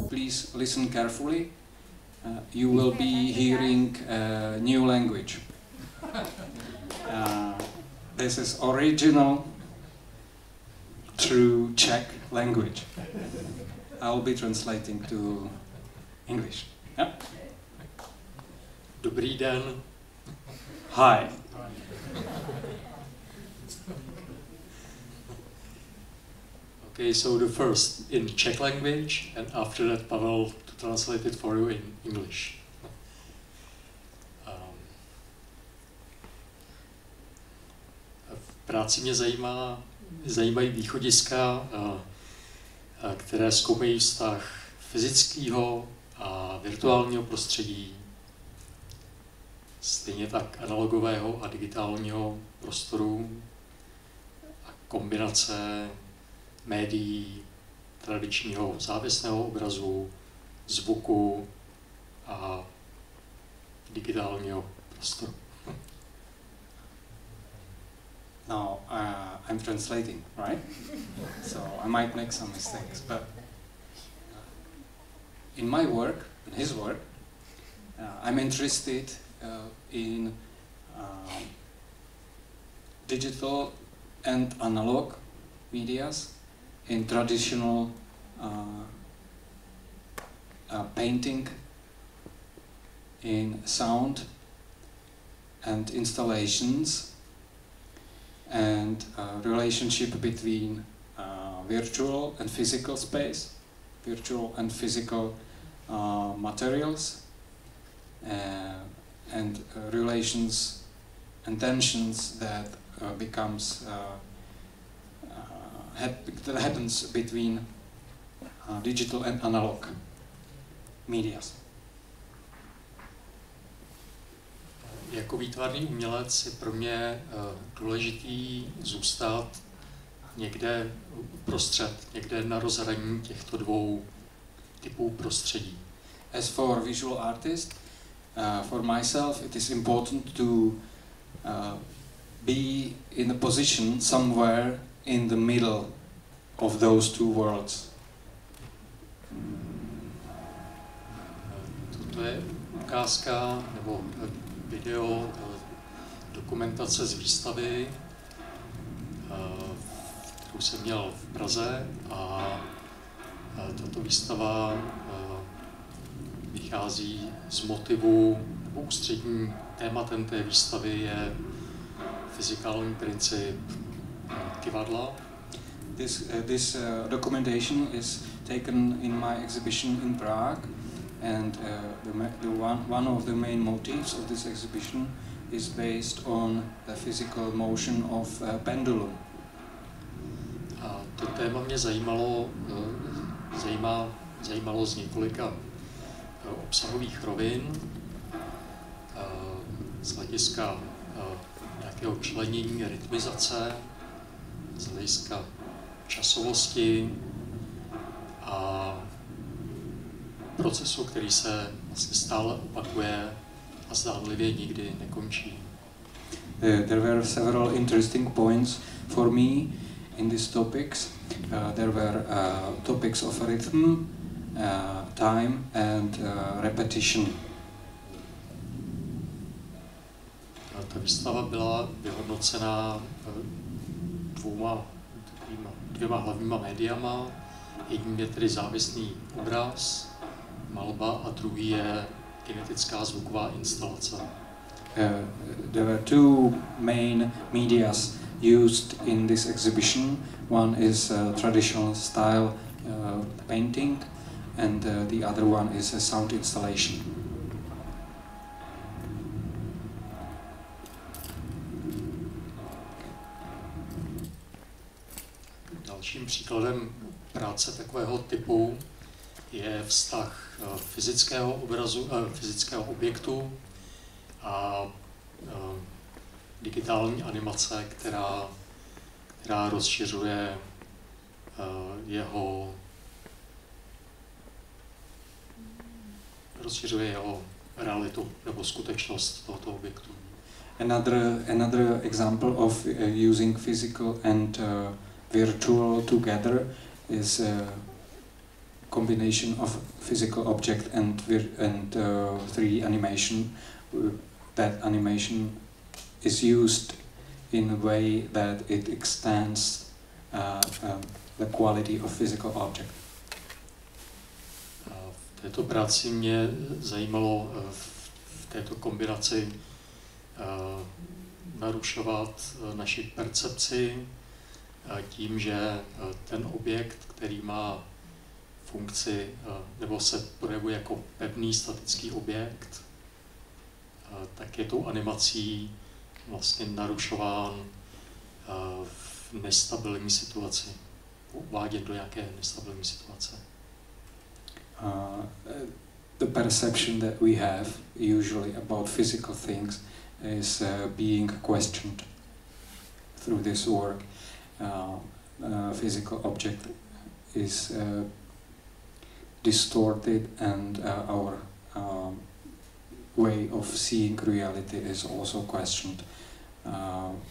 Please listen carefully. You will be hearing a new language. This is original, true Czech language. I'll be translating to English. Yeah? Dobrý den. Hi. Okay, so the first in Czech language, and after that Pavel to translate it for you in English. V práci mě zajímají východiska, které zkoumají vztah fyzického a virtuálního prostředí, stejně tak analogového a digitálního prostoru a kombinace médií, tradičního závěsného obrazu, zvuku a digitálního prostoru. Now, I'm translating, right? So I might make some mistakes, but in my work, in his work, I'm interested in digital and analog medias, in traditional painting, in sound and installations, and relationship between virtual and physical space, virtual and physical materials, and relations and tensions that that happens between digital and analog medias. Jako výtvarný umělec je pro mě důležitý zůstat někde uprostřed, někde na rozhraní těchto dvou typů prostředí. As for visual artist, for myself it is important to be in a position somewhere in the middle of those two worlds. Toto je ukázka nebo video, dokumentace z výstavy, kterou jsem měl v Praze, a tato výstava vychází z motivu, nebo ústředním tématem té výstavy je fyzikální princip kyvadla. This documentation is taken in my exhibition in Prague, and one of the main motives of this exhibition is based on the physical motion of a pendulum. A to téma mě zajímalo z několika obsahových rovin, z hlediska nějakého členění, rytmizace, z hlediska časovosti a procesu, který se vlastně stále opakuje a zdánlivě nikdy nekončí. There were several interesting points for me in these topics. There were topics of rhythm, time and repetition. Ta výstava byla vyhodnocena dvěma hlavníma médiama. Jedním je tedy závěsný obraz, malba, a druhý je kinetická zvuková instalace. There were two main medias used in this exhibition. One is traditional style painting, and the other one is a sound installation. Dalším příkladem práce takového typu je vztah fyzického objektu a digitální animace, která rozšiřuje jeho realitu nebo skutečnost tohoto objektu. Another example of using physical and virtual together is a combination of physical object and 3D animation. That animation is used in a way that it extends the quality of physical object. V této práci mě zajímalo v této kombinaci narušovat naši percepci tím, že ten objekt, který má funkci nebo se projevuje jako pevný statický objekt, tak je tou animací vlastně narušován v nestabilní situaci, uváděn do nějaké nestabilní situace. The perception that we have usually about physical things is being questioned through this work. Physical object is distorted, and our way of seeing reality is also questioned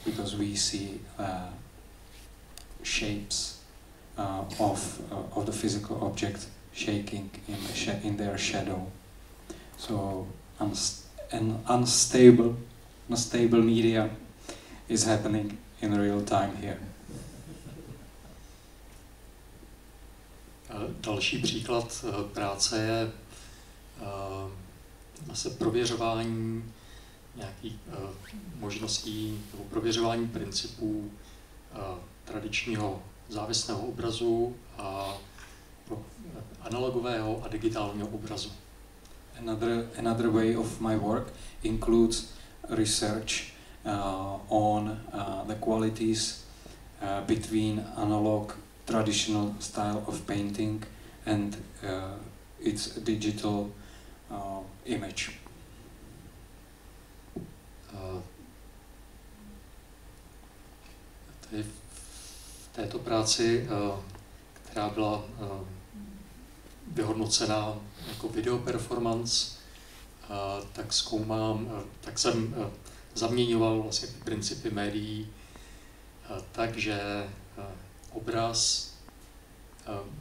because we see shapes of the physical object shaking in their shadow. So an unstable media is happening in real time here. Další příklad práce je zase prověřování nějakých možností nebo prověřování principů tradičního závislého obrazu a analogového a digitálního obrazu. Another way of my work includes research on the qualities between analog traditional style of painting and its digital image. V této práci, která byla vyhodnocena jako video performance, tak jsem zaměňoval vlastně ty principy médií, takže obraz,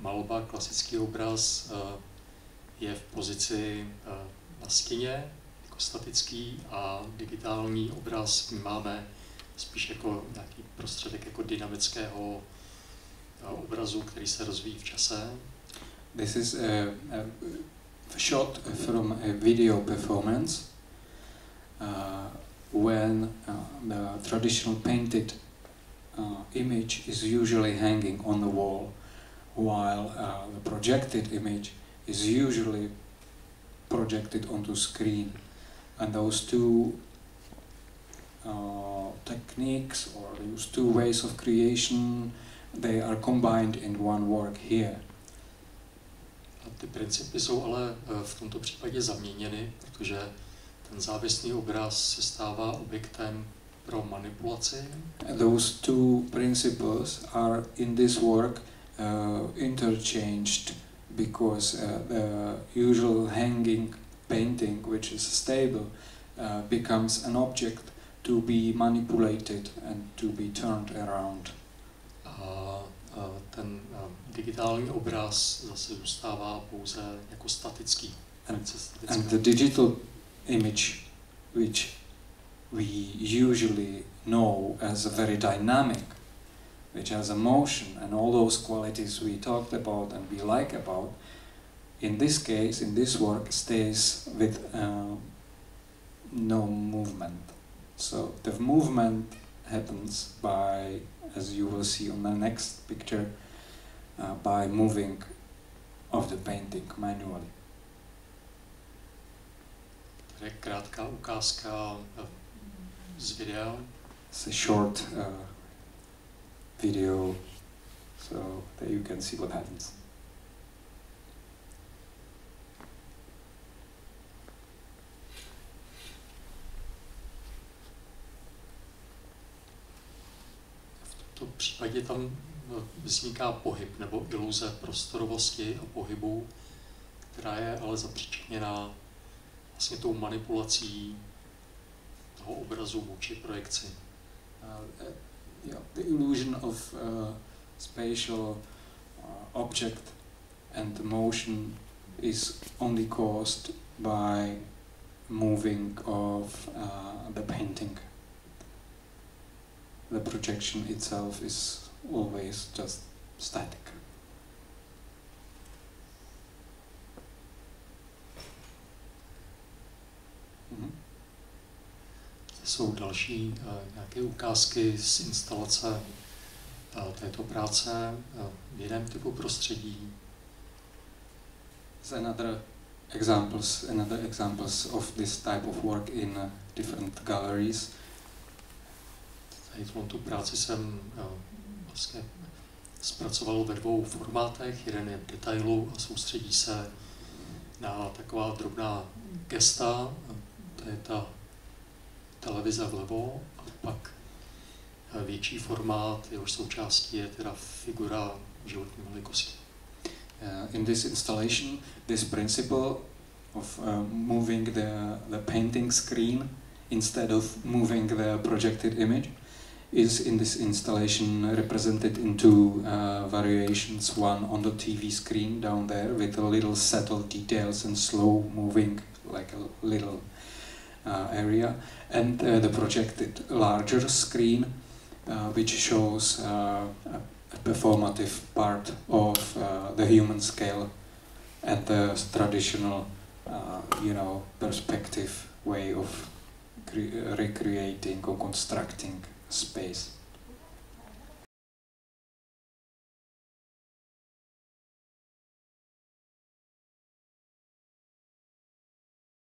malba, klasický obraz je v pozici na stěně, jako statický, a digitální obraz máme spíš jako nějaký prostředek jako dynamického obrazu, který se rozvíjí v čase. This is a shot from a video performance when the traditional painted image is usually hanging on the wall, while the projected image is usually projected onto screen. And those two techniques, or those two ways of creation, they are combined in one work here. A ty principy jsou ale v tomto případě zaměněny, protože ten závislý obraz se stává objektem pro manipulaci. Those two principles are in this work interchanged, because the usual hanging painting, which is stable, becomes an object to be manipulated and to be turned around. Ten digitální obraz zase zůstává pouze jako statický. And the digital image, which we usually know as a very dynamic, which has a motion and all those qualities we talked about and we like about, in this case, in this work, stays with no movement. So the movement happens by, as you will see on the next picture, by moving of the painting manually. To je krátká ukázka z videa. It's a short video, so that you can see what happens. V tomto případě tam vzniká pohyb nebo iluze prostorovosti a pohybu, která je ale zapříčiněná vlastně tou manipulací toho obrazu vůči projekci. The illusion of spatial object, and the motion is only caused by moving of the painting. The projection itself is always just static. Jsou další nějaké ukázky z instalace této práce v jiném typu prostředí. Another examples of this type of work in different galleries. Tady tu práci jsem vlastně zpracoval ve dvou formátech. Jeden je v detailu a soustředí se na taková drobná gesta, to je ta televize vlevo, a pak větší formát, jehož součástí je teda figura životní velikosti. In this installation, this principle of moving the painting screen instead of moving the projected image is in this installation represented in two variations, one on the TV screen down there with a little subtle details and slow moving like a little area, and the projected larger screen which shows a performative part of the human scale and the traditional perspective way of recreating or constructing space.